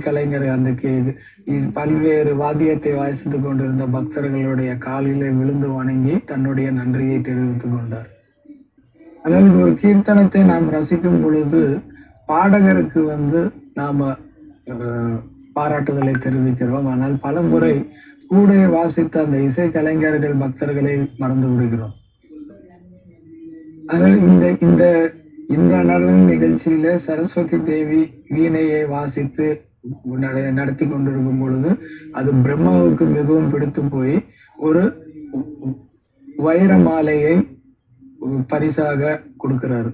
கலைஞர் அந்த பல்வேறு வாத்தியத்தை வாசித்து கொண்டிருந்த பக்தர்களுடைய காலிலே விழுந்து வணங்கி தன்னுடைய நன்றியை தெரிவித்துக் கொண்டார். அதாவது ஒரு கீர்த்தனத்தை நாம் ரசிக்கும் பொழுது பாடகருக்கு நாம பாராட்டுதலை தெரிவிக்கிறோம். ஆனால் பல முறை கூட வாசித்த அந்த இசை கலைஞர்கள் பக்தர்களை மறந்து விடுகிறோம். அதனால இந்த இந்த நடன நிகழ்ச்சியில சரஸ்வதி தேவி வீணையை வாசித்து நடத்தி கொண்டிருக்கும் பொழுது அது பிரம்மாவுக்கு மிகவும் பிடித்து போய் ஒரு வைர மாலையை பரிசாக கொடுக்கிறாரு.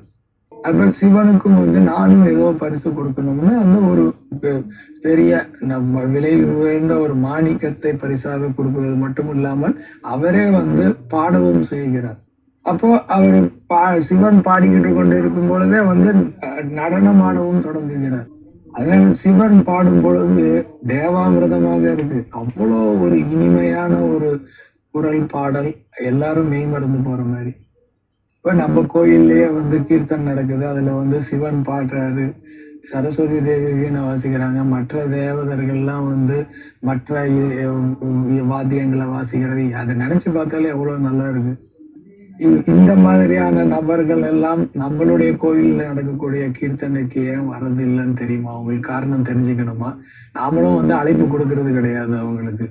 அப்புறம் சிவனுக்கும் நானும் ஏதோ பரிசு கொடுக்கணும்னு ஒரு பெரிய விலை உயர்ந்த ஒரு மாணிக்கத்தை பரிசாக கொடுப்பது மட்டும் இல்லாமல் அவரே பாடவும் செய்கிறார். அப்போ அவர் சிவன் பாடிக்கிட்டு கொண்டு இருக்கும் பொழுதே நடனமாடவும் தொடங்குகிறார். அதனால சிவன் பாடும் பொழுது தேவாமிரதமாக இருக்கு. அவ்வளோ ஒரு இனிமையான ஒரு குரல் பாடல், எல்லாரும் மெய்மறந்து போற மாதிரி. இப்ப நம்ம கோயில்லயே கீர்த்தன் நடக்குது. அதுல சிவன் பாடுறாரு, சரஸ்வதி தேவி வீணை வாசிக்கிறாங்க, மற்ற தேவதர்கள்லாம் மற்ற வாத்தியங்களை வாசிக்கிறது. அதை நினைச்சு பார்த்தாலே எவ்வளவு நல்லா இருக்கு. இந்த மாதிரியான நபர்கள் எல்லாம் நம்மளுடைய கோயில்ல நடக்கக்கூடிய கீர்த்தனைக்கு ஏன் வர்றது இல்லைன்னு தெரியுமா? அவங்களுக்கு காரணம் தெரிஞ்சுக்கணுமா? நாமளும் அழைப்பு கொடுக்கறது கிடையாது அவங்களுக்கு.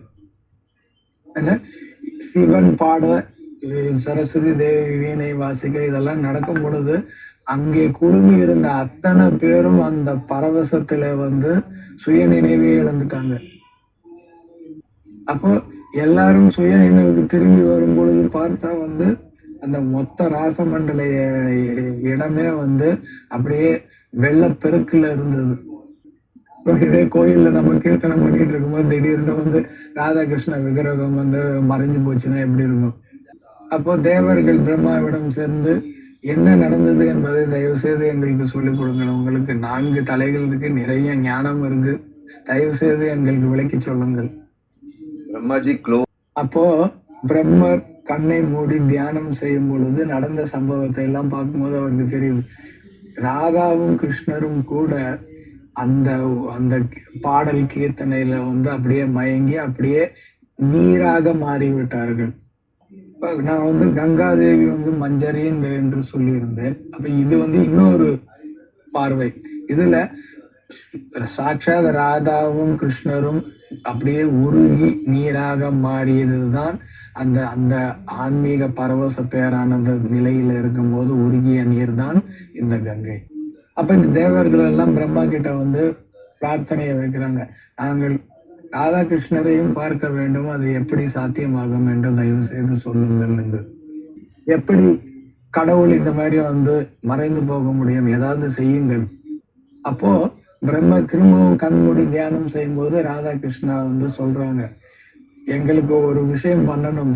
சிவன் பாட, சரஸ்வதி தேவி வீணை வாசிக்க இதெல்லாம் நடக்கும் பொழுது அங்கே குழுமி இருந்த அத்தனை பேரும் அந்த பரவசத்துல சுய நினைவே இழந்துட்டாங்க. அப்போ எல்லாரும் சுய நினைவுக்கு திரும்பி வரும் பொழுது பார்த்தா அந்த மொத்த ராசமண்டல இடமே அப்படியே வெள்ளப்பெருக்குல இருந்தது. இதே கோயில்ல நம்ம கீர்த்தனம் பண்ணிட்டு இருக்கும்போது திடீர்னு ராதாகிருஷ்ண விக்கிரகம் மறைஞ்சு போச்சுன்னா எப்படி இருக்கும்? அப்போ தேவர்கள் பிரம்மாவிடம் சேர்ந்து என்ன நடந்தது என்பதை தயவு செய்து எங்களுக்கு சொல்லிக் கொடுங்க. உங்களுக்கு 4 தலைகள் இருக்கு, நிறைய ஞானம் இருக்கு, தயவு செய்து எங்களுக்கு விளக்கி சொல்லுங்கள். அப்போ பிரம்மர் கண்ணை மூடி தியானம் செய்யும் பொழுது நடந்த சம்பவத்தை எல்லாம் பார்க்கும்போது அவருக்கு தெரியுது, ராதாவும் கிருஷ்ணரும் கூட அந்த அந்த பாடல் கீர்த்தனையில அப்படியே மயங்கி அப்படியே நீராக மாறிவிட்டார்கள். நான் கங்காதேவி மஞ்சரின் என்று சொல்லியிருந்தேன். அப்ப இது இன்னொரு பார்வை. இதுல சாட்சாத் ராதாவும் கிருஷ்ணரும் அப்படியே உருகி நீராக மாறியதுதான் அந்த அந்த ஆன்மீக பரவச பேரானந்த நிலையில இருக்கும் போது உருகிய நீர் தான் இந்த கங்கை. அப்ப இந்த தேவர்கள் எல்லாம் பிரம்மா கிட்ட பிரார்த்தனையை வைக்கிறாங்க, நாங்கள் ராதாகிருஷ்ணரையும் பார்க்க வேண்டும், அது எப்படி சாத்தியமாகும் என்று தயவு செய்து சொல்லுங்கள் என்று. எப்படி கடவுள் இந்த மாதிரி மறைந்து போக முடியும்? ஏதாவது செய்யுங்கள். அப்போ பிரம்ம திரும்பவும் கண்மூடி தியானம் செய்யும் போது ராதாகிருஷ்ணா சொல்றாங்க, எங்களுக்கு ஒரு விஷயம் பண்ணணும்.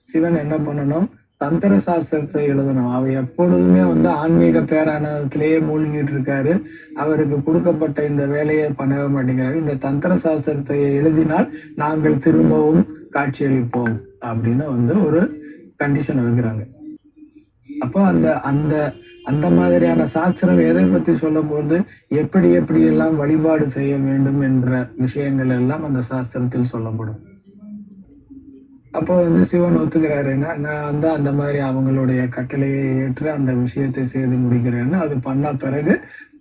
சிவன் என்ன பண்ணணும்? தந்திர சாஸ்திரத்தை எழுதணும். அவர் எப்பொழுதுமே ஆன்மீக பேரானத்திலேயே மூழ்கிட்டு இருக்காரு. அவருக்கு கொடுக்கப்பட்ட இந்த வேலையை பண்ணவே மாட்டேங்கிறாரு. இந்த தந்திர சாஸ்திரத்தை எழுதினால் நாங்கள் திரும்பவும் காட்சியளிப்போம் அப்படின்னு ஒரு கண்டிஷன் வைக்கிறாங்க. அப்போ அந்த அந்த அந்த மாதிரியான சாஸ்திரம் எதை பத்தி சொல்ல போது, எப்படி எப்படி எல்லாம் வழிபாடு செய்ய வேண்டும் என்ற விஷயங்கள் எல்லாம் அந்த சாஸ்திரத்தில் சொல்லப்படும். அப்போ சிவன் ஒத்துக்கிறாருன்னா, நான் அந்த மாதிரி அவங்களுடைய கட்டளையை ஏற்று அந்த விஷயத்தை செய்து முடிக்கிறேன்னு அது பண்ண பிறகு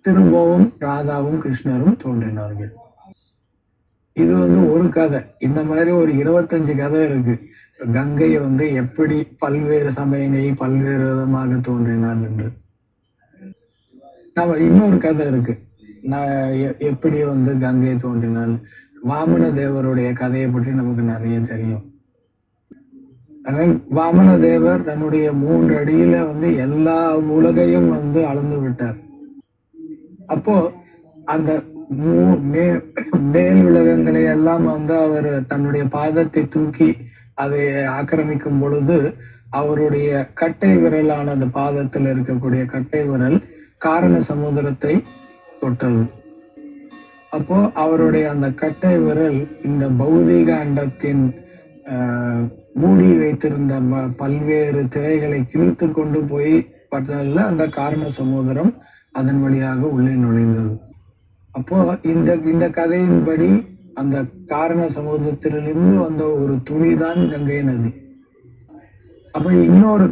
திரும்பவும் ராதாவும் கிருஷ்ணரும் தோன்றினார்கள். இது ஒரு கதை. இந்த மாதிரி ஒரு 25 கதை இருக்கு. கங்கை எப்படி பல்வேறு சமயங்களில் பல்வேறு விதமாக தோன்றினான் என்று. நம்ம இன்னொரு கதை இருக்கு, நான் எப்படி கங்கை தோன்றினாள். வாமன தேவருடைய கதையை பற்றி நமக்கு நிறைய தெரியும். வாமன தேவர் தன்னுடைய 3 அடியில எல்லா உலகையும் அளந்து விட்டார். அப்போ அந்த மேல் உலகங்களை எல்லாம் அவர் தன்னுடைய பாதத்தை தூக்கி அதை ஆக்கிரமிக்கும் பொழுது அவருடைய கட்டை விரலான அந்த பாதத்தில் இருக்கக்கூடிய கட்டை விரல் காரண சமுதிரத்தை தொட்டது. அப்போ அவருடைய அந்த கட்டை விரல் இந்த பௌதீக அண்டத்தின் மூடி வைத்திருந்த பல்வேறு திரைகளை கிழித்து கொண்டு போய் பார்த்ததுல அந்த காரண சமுதிரம் அதன் வழியாக உள்ளே நுழைந்தது. அப்போ இந்த இந்த கதையின்படி அந்த காரண சமுதிரத்திலிருந்து வந்த ஒரு துளிதான் கங்கை நதி. அப்ப இன்னொரு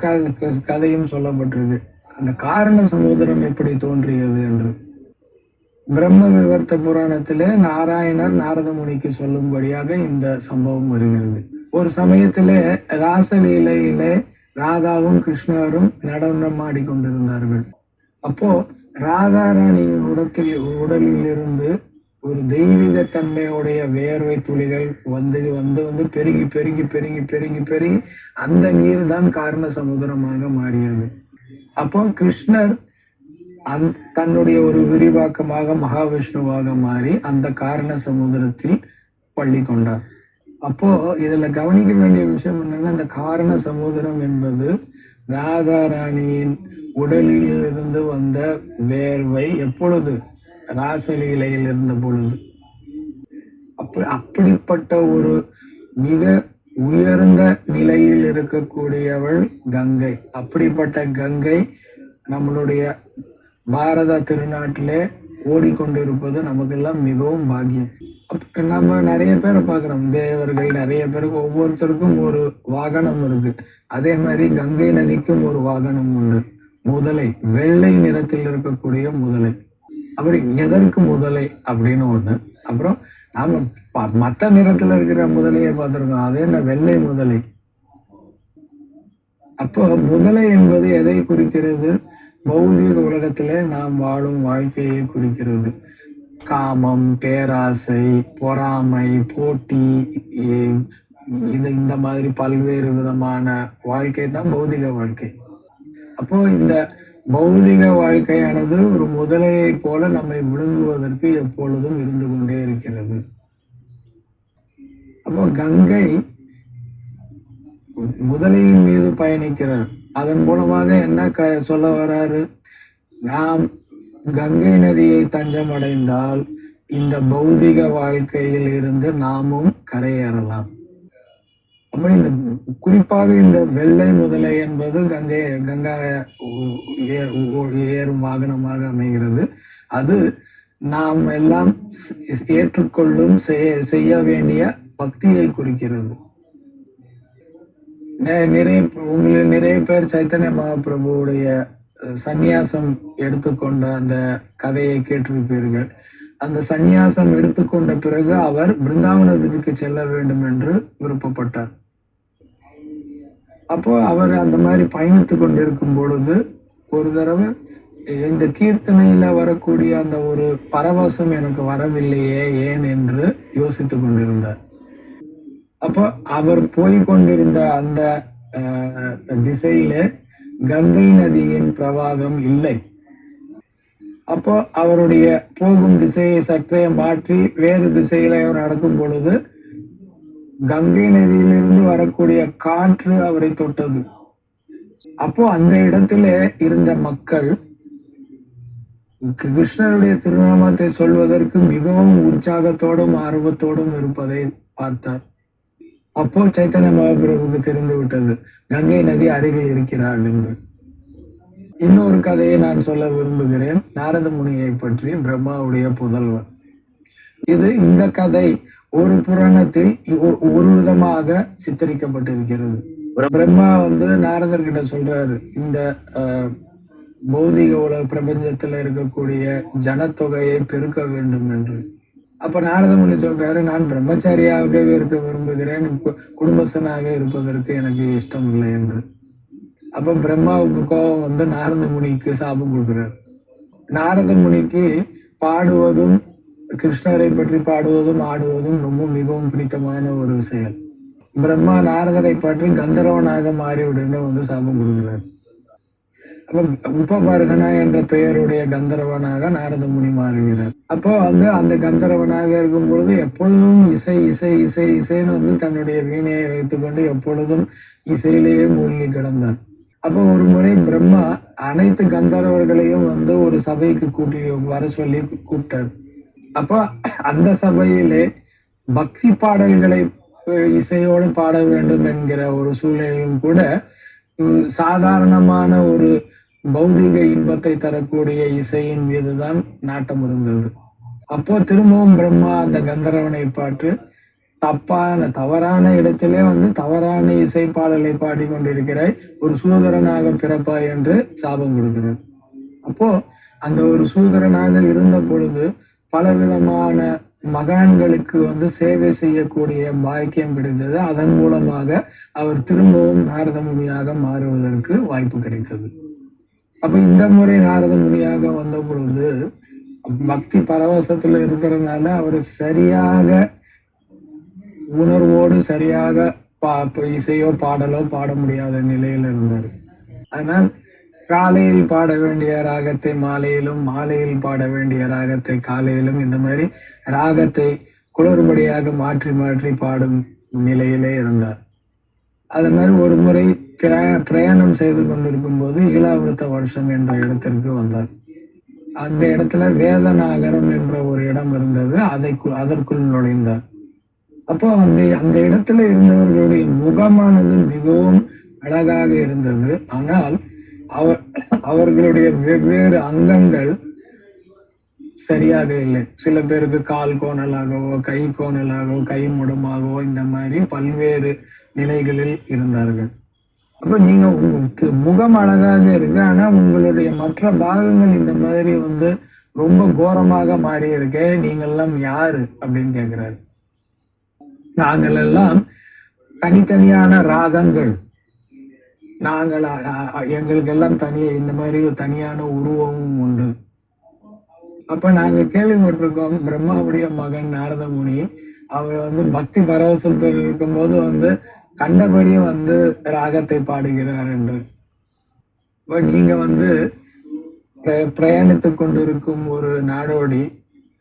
கதையும் சொல்லப்பட்டிருக்கு, அந்த காரண சமுதிரம் எப்படி தோன்றியது என்று. பிரம்ம விவர்த்த புராணத்திலே நாராயணர் நாரத முனிக்கு சொல்லும்படியாக இந்த சம்பவம் வருகிறது. ஒரு சமயத்திலே ராசலீலையிலே ராதாவும் கிருஷ்ணரும் நடனம் ஆடிக்கொண்டிருந்தார்கள். அப்போ ராதாராணியின் உடலில் இருந்து ஒரு தெய்வீக தன்மையுடைய வேர்வை துளிகள் வந்து வந்து வந்து பெருகி பெருகி பெருகி பெருகி பெருகி அந்த நீர் தான் காரண சமுதிரமாக மாறியது. அப்போ கிருஷ்ணர் தன்னுடைய ஒரு விரிவாக்கமாக மகாவிஷ்ணுவாக மாறி அந்த காரண சமுதிரத்தில் பள்ளி கொண்டார். அப்போ இதுல கவனிக்க வேண்டிய விஷயம் என்னன்னா, இந்த காரண சமுதிரம் என்பது ராதாராணியின் உடலில் இருந்து வந்த வேர்வை எப்பொழுது ராசலீலையில் இருந்த பொழுது. அப்படிப்பட்ட ஒரு மிக உயர்ந்த நிலையில் இருக்கக்கூடியவள் கங்கை. அப்படிப்பட்ட கங்கை நம்மளுடைய பாரத திருநாட்டிலே ஓடிக்கொண்டிருப்பது நமக்கெல்லாம் மிகவும் பாக்கியம். நம்ம நிறைய பேரை பார்க்கிறோம், தேவர்கள் நிறைய பேருக்கு ஒவ்வொருத்தருக்கும் ஒரு வாகனம் இருக்கு. அதே மாதிரி கங்கை நதிக்கும் ஒரு வாகனம் உண்டு, முதலை, வெள்ளை நிறத்தில் இருக்கக்கூடிய முதலை. அப்படி எதற்கு முதலை அப்படின்னு ஒண்ணு. அப்புறம் நாம மத்த நிறத்துல இருக்கிற முதலையை பார்த்திருக்கோம், அதே என்ன வெள்ளை முதலை. அப்போ முதலை என்பது எதை குறிக்கிறது? பௌதிக உலகத்திலே நாம் வாழும் வாழ்க்கையை குறிக்கிறது. காமம், பேராசை, பொறாமை, போட்டி, இந்த மாதிரி பல்வேறு விதமான வாழ்க்கை தான் பௌதிக வாழ்க்கை. அப்போ இந்த பௌதிக வாழ்க்கையானது ஒரு முதலையை போல நம்மை விழுங்குவதற்கு எப்பொழுதும் இருந்து கொண்டே இருக்கிறது. அப்போ கங்கை முதலையின் மீது பயணிக்கிறார். அதன் மூலமாக என்ன சொல்ல வராரு? நாம் கங்கை நதியை தஞ்சம் அடைந்தால் இந்த பௌதிக வாழ்க்கையில் இருந்து நாமும் கரையேறலாம். அப்ப இந்த குறிப்பாக இந்த வெள்ளை முதலை என்பது கங்கா ஏறும் வாகனமாக அமைகிறது. அது நாம் எல்லாம் ஏற்றுக்கொள்ளும் செய்ய வேண்டிய பக்தியை குறிக்கிறது. நிறைய பேர் சைத்தன்ய மகாபிரபுவுடைய சந்நியாசம் எடுத்துக்கொண்ட அந்த கதையை கேட்டிருப்பீர்கள். அந்த சந்நியாசம் எடுத்துக்கொண்ட பிறகு அவர் பிருந்தாவனத்துக்கு செல்ல வேண்டும் என்று விருப்பப்பட்டார். அப்போ அவர் அந்த மாதிரி பயணித்து கொண்டிருக்கும் பொழுது ஒரு தடவை இந்த கீர்த்தனையில வரக்கூடிய அந்த ஒரு பரவசம் எனக்கு வரவில்லையே, ஏன் என்று யோசித்து கொண்டிருந்தார். அப்போ அவர் போய் கொண்டிருந்த அந்த திசையில கங்கை நதியின் பிரவாகம் இல்லை. அப்போ அவருடைய போகும் திசையை சற்றே மாற்றி வேறு திசையில அவர் நடக்கும் பொழுது கங்கை நதியிலிருந்து வரக்கூடிய காற்று அவரை தொட்டது. அப்போ அந்த இடத்துல இருந்த மக்கள் கிருஷ்ணருடைய திருநாமத்தை சொல்வதற்கு மிகவும் உற்சாகத்தோடும் ஆர்வத்தோடும் இருப்பதை பார்த்தார். அப்போ சைத்தன்ய மகாபிரபுக்கு தெரிந்து விட்டது, கங்கை நதி அருகில் இருக்கிறாள் என்று. இன்னொரு கதையை நான் சொல்ல விரும்புகிறேன், நாரத முனியை பற்றி, பிரம்மாவுடைய புதல்வர். இந்த கதை ஒரு புராணத்தில் ஒரு விதமாக சித்தரிக்கப்பட்டிருக்கிறது. பிரம்மா நாரதர்கிட்ட சொல்றாரு, இந்த பௌதிக உலக பிரபஞ்சத்துல இருக்கக்கூடிய ஜனத்தொகையை பெருக்க வேண்டும் என்று. அப்ப நாரத முனி சொல்றாரு, நான் பிரம்மச்சாரியாகவே இருக்க விரும்புகிறேன், குடும்பஸ்தனாக இருப்பதற்கு எனக்கு இஷ்டம் இல்லை என்று. அப்ப பிரம்மாவுக்கு கோபம் நாரத முனிக்கு சாபம் கொடுக்கிறார். நாரத முனிக்கு பாடுவதும் கிருஷ்ணரை பற்றி பாடுவதும் ஆடுவதும் ரொம்ப மிகவும் பிடித்தமான ஒரு செயல். பிரம்மா நாரதரை பற்றி கந்தர்வனாக மாறிவிடுன்னு சாபம் கொடுக்கிறார். அப்ப உபபர்கனா என்ற பெயருடைய கந்தர்வனாக நாரத முனி மாறுகிறார். அப்போ அந்த கந்தர்வனாக இருக்கும் பொழுது எப்பொழுதும் இசை இசை இசை இசைன்னு தன்னுடைய வீணையை வைத்துக்கொண்டு எப்பொழுதும் இசையிலேயே மூழ்கி கிடந்தார். அப்போ ஒரு முறை பிரம்மா அனைத்து கந்தர்வர்களையும் ஒரு சபைக்கு வர சொல்லி கூப்பிட்டார். அப்போ அந்த சபையிலே பக்தி பாடல்களை இசையோடு பாட வேண்டும் என்கிற ஒரு சூழ்நிலையும் கூட சாதாரணமான ஒரு பௌதிக இன்பத்தை தரக்கூடிய இசையின் மீதுதான் நாட்டம் இருந்தது. அப்போ திரும்பவும் பிரம்மா அந்த கந்தர்வனை பாட்டு தவறான இடத்திலே வந்து தவறான இசை பாடலை பாடிக்கொண்டிருக்கிறாய், ஒரு சூதரனாக பிறப்பாய் என்று சாபம் கொடுக்கிறார். அப்போ அந்த ஒரு சூதரனாக இருந்த பொழுது பலவிதமான மகான்களுக்கு வந்து சேவை செய்யக்கூடிய பாக்கியம் கிடைத்தது. அதன் மூலமாக அவர் திரும்பவும் நாரத முனியாக மாறுவதற்கு வாய்ப்பு கிடைத்தது. அப்ப இந்த முறை நாரத முனியாக வந்த பொழுது பக்தி பரவசத்துல இருக்கிறதுனால அவர் சரியாக உணர்வோடு சரியாக இசையோ பாடலோ பாட முடியாத நிலையில் இருந்தார். ஆனால் காலையில் பாட வேண்டிய ராகத்தை மாலையிலும், மாலையில் பாட வேண்டிய ராகத்தை காலையிலும், இந்த மாதிரி ராகத்தை குளறுபடியாக மாற்றி மாற்றி பாடும் நிலையிலே இருந்தார். அது மாதிரி ஒரு முறை பிரயாணம் செய்து கொண்டிருக்கும் போது ஈழாவிருத்த வருஷம் என்ற இடத்திற்கு வந்தார். அந்த இடத்துல வேதநாகரம் என்ற ஒரு இடம் இருந்தது. அதற்குள் நுழைந்தார். அப்போ அந்த இடத்துல இருந்தவர்களுடைய முகமானது மிகவும் அழகாக இருந்தது. ஆனால் அவர்களுடைய வெவ்வேறு அங்கங்கள் சரியாக இல்லை. சில பேருக்கு கால் கோணலாகவோ, கை கோணலாகவோ, கை முடமாகவோ, இந்த மாதிரி பல்வேறு நிலைகளில் இருந்தார்கள். அப்ப நீங்க முகம் அழகாக இருக்கு, ஆனா உங்களுடைய மற்ற பாகங்கள் இந்த மாதிரி வந்து ரொம்ப கோரமாக மாறி இருக்க, நீங்கெல்லாம் யாரு அப்படின்னு கேக்குறாரு. நாங்கள் எல்லாம் தனித்தனியான ராகங்கள், எங்களுக்கு எல்லாம் இந்த மாதிரி தனியான உருவமும் உண்டு. அப்ப நாங்க கேள்விப்பட்டிருக்கோம், பிரம்மாவுடைய மகன் நாரத முனி அவர் வந்து பக்தி பரவசத்தில் இருக்கும்போது வந்து கண்டபடியே வந்து ராகத்தை பாடுகிறார் என்று. நீங்க வந்து பிரயாணித்துக் கொண்டிருக்கும் ஒரு நாடோடி,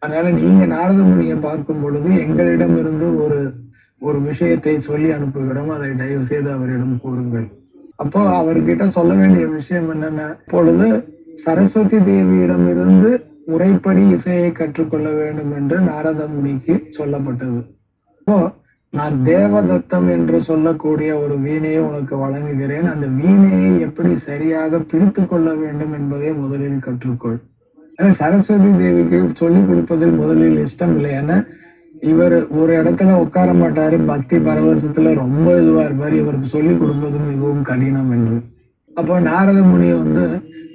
அதனால நீங்க நாரத முனியை பார்க்கும் பொழுது எங்களிடம் இருந்து ஒரு விஷயத்தை சொல்லி அனுப்புகிறோம், அதை தயவு செய்து அவரிடம் கூறுங்கள். அப்போ அவர்கிட்ட சொல்ல வேண்டிய விஷயம் என்னன்னா, இப்பொழுது சரஸ்வதி தேவியிடம் இருந்து முறைப்படி இசையை கற்றுக்கொள்ள வேண்டும் என்று நாரத முனிக்கு சொல்லப்பட்டது. அப்போ நான் தேவதத்தம் என்று சொல்லக்கூடிய ஒரு வீணையை உனக்கு வழங்குகிறேன், அந்த வீணையை எப்படி சரியாக பிடித்து கொள்ள வேண்டும் என்பதை முதலில் கற்றுக்கொள். சரஸ்வதி தேவிக்கு சொல்லிக் கொடுப்பதில் முதலில் இஷ்டம் இல்லை. ஏன்னா இவர் ஒரு இடத்துல உட்கார மாட்டாரு, பக்தி பரவசத்துல ரொம்ப இதுவா இருப்பாரு, இவருக்கு சொல்லிக் கொடுப்பது மிகவும் கடினம் என்று. அப்போ நாரத முனி வந்து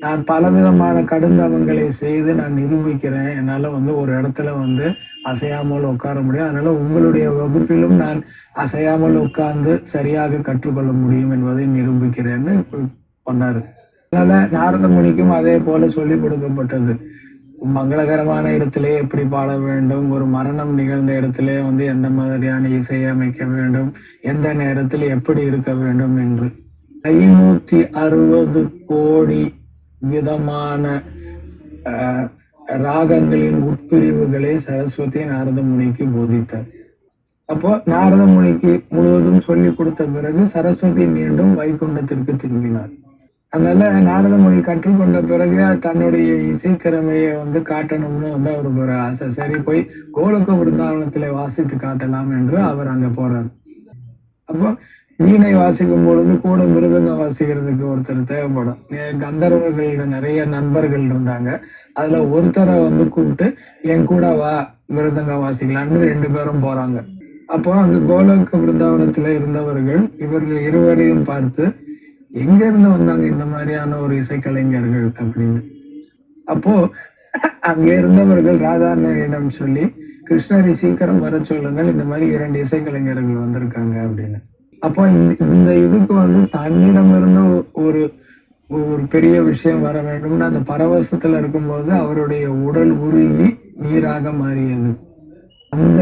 நான் பலவிதமான கடுந்தவங்களை செய்து நான் நிரூபிக்கிறேன், என்னால வந்து ஒரு இடத்துல வந்து அசையாமல் உட்கார முடியும், அதனால உங்களுடைய வகுப்பிலும் நான் அசையாமல் உட்கார்ந்து சரியாக கற்றுக்கொள்ள முடியும் என்பதை நிரூபிக்கிறேன்னு பண்ணாரு. அதனால நாரத முனிக்கும் அதே போல சொல்லிக் கொடுக்கப்பட்டது. மங்களகரமான இடத்திலே எப்படி பாட வேண்டும், ஒரு மரணம் நிகழ்ந்த இடத்திலே வந்து எந்த மாதிரியான இசையை அமைக்க வேண்டும், எந்த நேரத்தில் எப்படி இருக்க வேண்டும் என்று 560 கோடி விதமான ராகங்களின் உட்பிரிவுகளை சரஸ்வதி நாரத முனிக்கு போதித்தார். அப்போ நாரத முனிக்கு முழுவதும் சொல்லி கொடுத்த பிறகு சரஸ்வதி மீண்டும் வைகுண்டத்திற்கு திரும்பினார். அதனால நாரத முனி கற்றுக்கொண்ட பிறகு தன்னுடைய இசைத்திறமையை வந்து காட்டணும்னு வந்து அவருக்கு ஒரு ஆசை. சரி, போய் கோலோக விருந்தாவனத்திலே வாசித்து காட்டலாம் என்று அவர் அங்க போறார். அப்போ வீணை வாசிக்கும் பொழுது கூட மிருதங்கம் வாசிக்கிறதுக்கு ஒருத்தர் தேவைப்படும். கந்தர்வர்களோட நிறைய நண்பர்கள் இருந்தாங்க. அதுல ஒருத்தரை வந்து கூப்பிட்டு என் கூட வா மிருதங்கம் வாசிக்கலான்னு 2 பேரும் போறாங்க. அப்போ அங்க கோலோக விருந்தாவனத்துல இருந்தவர்கள் இவர்கள் இருவரையும் பார்த்து எங்க இருந்து வந்தாங்க இந்த மாதிரியான ஒரு இசைக்கலைஞர்கள் அப்படின்னு. அப்போ அங்க இருந்தவர்கள் ராதாரணியிடம் சொல்லி, கிருஷ்ணரை சீக்கிரம் வர சொல்லுங்கள், இந்த மாதிரி 2 இசைக்கலைஞர்கள் வந்திருக்காங்க அப்படின்னு. அப்போ இந்த இதுக்கு வந்து தன்னிடம் இருந்து ஒரு பெரிய விஷயம் வர வேண்டும்னு அந்த பரவசத்துல இருக்கும்போது அவருடைய உடல் உருகி நீராக மாறியது. அந்த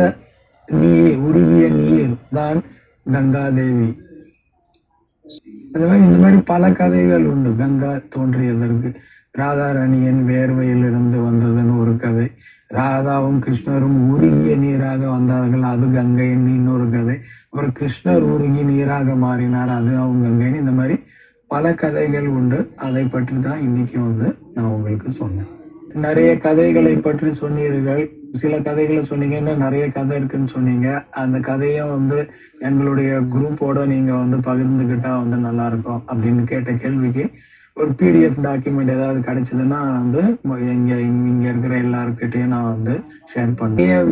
உருகிய நீர் தான் கங்காதேவி. இந்த மாதிரி பல கதைகள் உண்டு கங்கா தோன்றியதற்கு. ராதாராணியின் வேர்வையில் இருந்து வந்ததுன்னு ஒரு கதை, ராதாவும் கிருஷ்ணரும் உருகிய நீராக வந்தார்கள், அது கங்கைன்னு இன்னொரு கதை, அப்புறம் கிருஷ்ணர் உருகி நீராக மாறினார், அது அவங்க கங்கைன்னு. இந்த மாதிரி பல கதைகள் உண்டு. அதை பற்றி தான் இன்னைக்கு வந்து நான் உங்களுக்கு சொன்னேன். நிறைய கதைகளை பற்றி சொன்னீர்கள், சில கதைகளை சொன்னீங்க, இன்னும் நிறைய கதை இருக்குன்னு சொன்னீங்க. அந்த கதையும் வந்து எங்களுடைய குரூப்போட நீங்க வந்து பகிர்ந்துகிட்டா வந்து நல்லா இருக்கும் அப்படின்னு கேட்ட கேள்விக்கு ஒரு பிடிஎஃப் டாக்குமெண்ட் ஏதாவது கிடைச்சதுன்னா வந்து இங்க இருக்கிற எல்லாருக்கிட்டையும் நான் வந்து ஷேர் பண்ணேன்.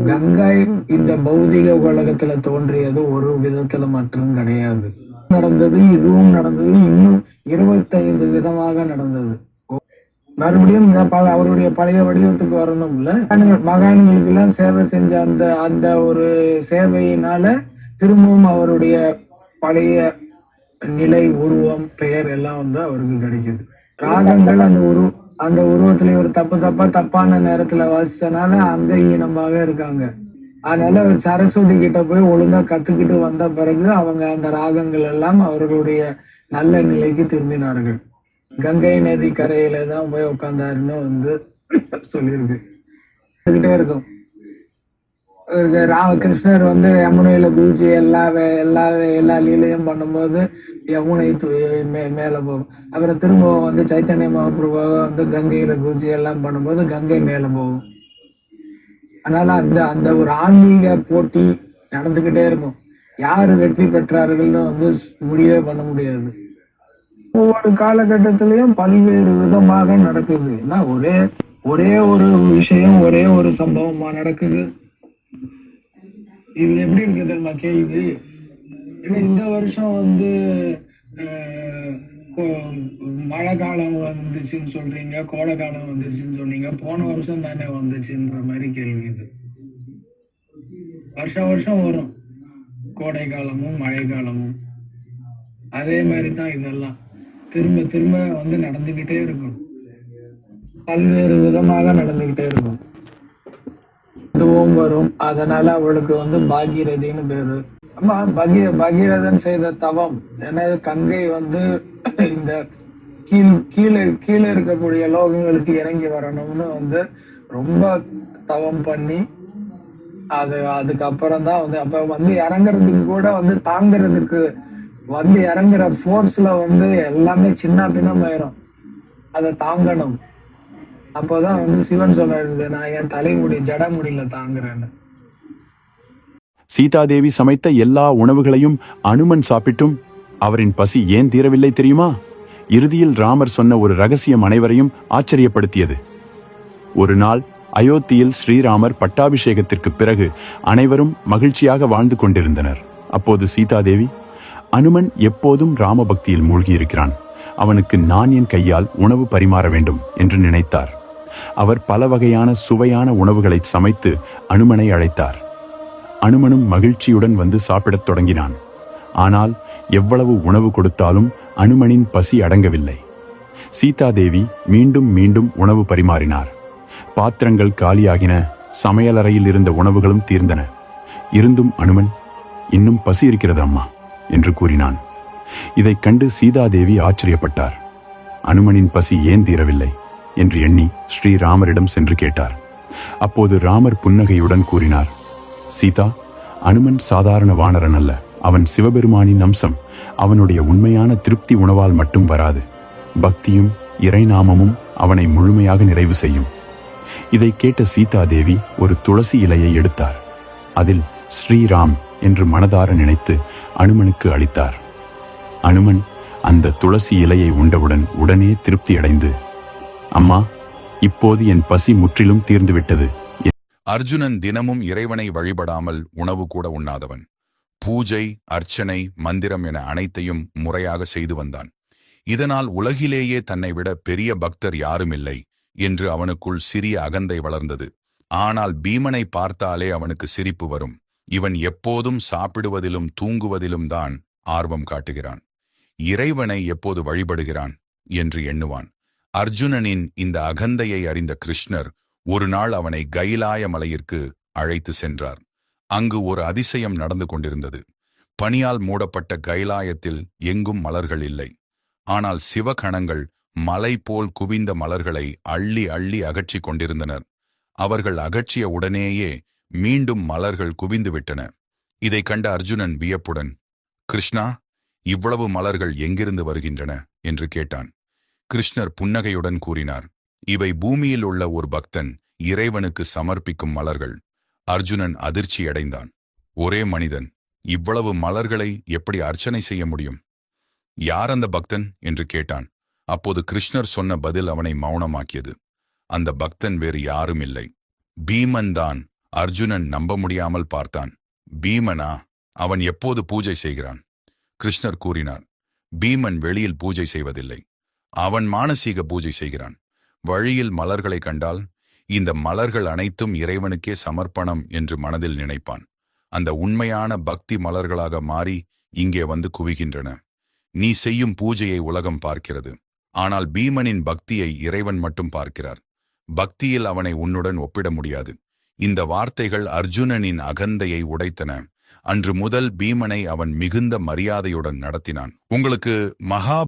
கங்கை இந்த பௌதிக உலகத்துல தோன்றியது ஒரு விதத்துல மட்டும் கிடையாது. நடந்தது, இதுவும் நடந்தது, இன்னும் 25 விதமாக நடந்தது. மறுபடியும் அவருடைய பழைய வடிவத்துக்கு வரணும்ல. மகான்களுக்கு எல்லாம் சேவை செஞ்ச அந்த அந்த ஒரு சேவையினால திரும்பவும் அவருடைய பழைய நிலை, உருவம், பெயர் எல்லாம் வந்து அவருக்கு கிடைக்குது. ராகங்கள் அந்த உருவத்துல ஒரு தப்பான நேரத்துல வாசிச்சனால அங்க ஈனமாக இருக்காங்க. அதனால ஒரு சரஸ்வதி கிட்ட போய் ஒழுங்கா கத்துக்கிட்டு வந்த பிறகு அவங்க அந்த ராகங்கள் எல்லாம் அவர்களுடைய நல்ல நிலைக்கு திரும்பினார்கள். கங்கை நதி கரையில தான் போய் உட்கார்ந்தாருன்னு வந்து சொல்லியிருக்கு. இருக்கும் ராமகிருஷ்ணர் வந்து யமுனையில குதிச்சு எல்லா லீலையும் பண்ணும்போது யமுனை மேல போகும். அப்புறம் திரும்ப வந்து சைத்தன்ய மகாபிரபுவாக வந்து கங்கையில குதிச்சு எல்லாம் பண்ணும்போது கங்கை மேல போகும். அதனால அந்த அந்த ஒரு ஆன்மீக போட்டி நடந்துகிட்டே இருக்கும். யாரு வெற்றி பெற்றார்கள்னு வந்து முடிவே பண்ண முடியாது. ஒவ்வொரு காலகட்டத்திலையும் பல்வேறு விதமாக நடக்குது. ஒரே ஒரு விஷயம், ஒரே ஒரு சம்பவமா நடக்குது. இது எப்படி இருக்கு தெரியுமா கேள்வி? இந்த வருஷம் வந்து மழை காலம் வந்துச்சுன்னு சொல்றீங்க, கோடை காலம் வந்துச்சுன்னு சொன்னீங்க, போன வருஷம் தானே வந்துச்சுன்ற மாதிரி கேள்வி இது. வருஷம் வரும் கோடை காலமும் மழை காலமும். அதே மாதிரி தான் இதெல்லாம் திரும்ப திரும்ப வந்து நடந்துகிட்டே இருக்கும். பல்வேறு விதமாக நடந்துகிட்டே இருக்கும். இதுவும் வரும். அதனால அவளுக்கு வந்து பாகீரதின்னு பேரு. ஆமா, பகீரதன் செய்த தவம். ஏன்னா கங்கை வந்து இந்த கீழே இருக்கக்கூடிய லோகங்களுக்கு இறங்கி வரணும்னு வந்து ரொம்ப தவம் பண்ணி அதுக்கப்புறம் தான் வந்து அப்ப வந்து இறங்குறதுக்கு கூட வந்து தாங்கிறதுக்கு வந்து இறங்குற ஃபோர்ஸ்ல வந்து எல்லாமே சின்ன பின்னமாயிரும். அதை தாங்கணும். அப்போதான் வந்து சிவன் சொல்றாரு, நான் என் தலைமுடி ஜடமுடியில தாங்குறேன்னு. சீதாதேவி சமைத்த எல்லா உணவுகளையும் அனுமன் சாப்பிட்டும் அவரின் பசி ஏன் தீரவில்லை தெரியுமா? இறுதியில் ராமர் சொன்ன ஒரு ரகசியம் அனைவரையும் ஆச்சரியப்படுத்தியது. ஒரு நாள் அயோத்தியில் ஸ்ரீராமர் பட்டாபிஷேகத்திற்கு பிறகு அனைவரும் மகிழ்ச்சியாக வாழ்ந்து கொண்டிருந்தனர். அப்போது சீதாதேவி, அனுமன் எப்போதும் ராமபக்தியில் மூழ்கியிருக்கிறான், அவனுக்கு நான் என் கையால் உணவு பரிமாற வேண்டும் என்று நினைத்தார். அவர் பல வகையான சுவையான உணவுகளை சமைத்து அனுமனை அழைத்தார். அனுமனும் மகிழ்ச்சியுடன் வந்து சாப்பிடத் தொடங்கினான். ஆனால் எவ்வளவு உணவு கொடுத்தாலும் அனுமனின் பசி அடங்கவில்லை. சீதாதேவி மீண்டும் மீண்டும் உணவு பரிமாறினார். பாத்திரங்கள் காலியாகின, சமையலறையில் இருந்த உணவுகளும் தீர்ந்தன. இருந்தும் அனுமன், இன்னும் பசி இருக்கிறது அம்மா என்று கூறினான். இதைக் கண்டு சீதாதேவி ஆச்சரியப்பட்டார். அனுமனின் பசி ஏன் தீரவில்லை என்று எண்ணி ஸ்ரீராமரிடம் சென்று கேட்டார். அப்போது ராமர் புன்னகையுடன் கூறினார், சீதா, அனுமன் சாதாரண வானரன் அல்ல, அவன் சிவபெருமானின் அம்சம். அவனுடைய உண்மையான திருப்தி உணவால் மட்டும் வராது, பக்தியும் இறைநாமமும் அவனை முழுமையாக நிறைவு செய்யும். இதை கேட்ட சீதாதேவி ஒரு துளசி இலையை எடுத்தார். அதில் ஸ்ரீராம் என்று மனதார நினைத்து அனுமனுக்கு அளித்தார். அனுமன் அந்த துளசி இலையை உண்டவுடன் உடனே திருப்தி அடைந்து, அம்மா, இப்போது என் பசி முற்றிலும் தீர்ந்துவிட்டது. அர்ஜுனன் தினமும் இறைவனை வழிபடாமல் உணவு கூட உண்ணாதவன். பூஜை, அர்ச்சனை, மந்திரம் என அனைத்தையும் முறையாக செய்து வந்தான். இதனால் உலகிலேயே தன்னை விட பெரிய பக்தர் யாருமில்லை என்று அவனுக்குள் சிறிய அகந்தை வளர்ந்தது. ஆனால் பீமனை பார்த்தாலே அவனுக்கு சிரிப்பு வரும். இவன் எப்போதும் சாப்பிடுவதிலும் தூங்குவதிலும் தான் ஆர்வம் காட்டுகிறான், இறைவனை எப்போது வழிபடுகிறான் என்று எண்ணுவான். அர்ஜுனனின் இந்த அகந்தையை அறிந்த கிருஷ்ணர் ஒரு நாள் அவனை கைலாய மலையிற்கு அழைத்து சென்றார். அங்கு ஒரு அதிசயம் நடந்து கொண்டிருந்தது. பனியால் மூடப்பட்ட கைலாயத்தில் எங்கும் மலர்கள் இல்லை. ஆனால் சிவகணங்கள் மலை போல் குவிந்த மலர்களை அள்ளி அள்ளி அகற்றிக் கொண்டிருந்தனர். அவர்கள் அகற்றிய உடனேயே மீண்டும் மலர்கள் குவிந்து விட்டன. இதை கண்ட அர்ஜுனன் வியப்புடன், கிருஷ்ணா, இவ்வளவு மலர்கள் எங்கிருந்து வருகின்றன என்று கேட்டான். கிருஷ்ணர் புன்னகையுடன் கூறினார், இவை பூமியில் உள்ள ஒரு பக்தன் இறைவனுக்கு சமர்ப்பிக்கும் மலர்கள். அர்ஜுனன் அதிர்ச்சியடைந்தான். ஒரே மனிதன் இவ்வளவு மலர்களை எப்படி அர்ச்சனை செய்ய முடியும்? யார் அந்த பக்தன் என்று கேட்டான். அப்போது கிருஷ்ணர் சொன்ன பதில் அவனை மௌனமாக்கியது. அந்த பக்தன் வேறு யாரும் இல்லை, பீமன் தான். அர்ஜுனன் நம்ப முடியாமல் பார்த்தான். பீமனா? அவன் எப்போது பூஜை செய்கிறான்? கிருஷ்ணர் கூறினார், பீமன் வெளியில் பூஜை செய்வதில்லை, அவன் மானசீக பூஜை செய்கிறான். வழியில் மலர்களை கண்டால் இந்த மலர்கள் அனைத்தும் இறைவனுக்கே சமர்ப்பணம் என்று மனதில் நினைப்பான். அந்த உண்மையான பக்தி மலர்களாக மாறி இங்கே வந்து குவிகின்றன. நீ செய்யும் பூஜையை உலகம் பார்க்கிறது, ஆனால் பீமனின் பக்தியை இறைவன் மட்டும் பார்க்கிறார். பக்தியில் அவனை உன்னுடன் ஒப்பிட முடியாது. இந்த வார்த்தைகள் அர்ஜுனனின் அகந்தையை உடைத்தன. அன்று முதல் பீமனை அவன் மிகுந்த மரியாதையுடன் நடத்தினான். உங்களுக்கு மகா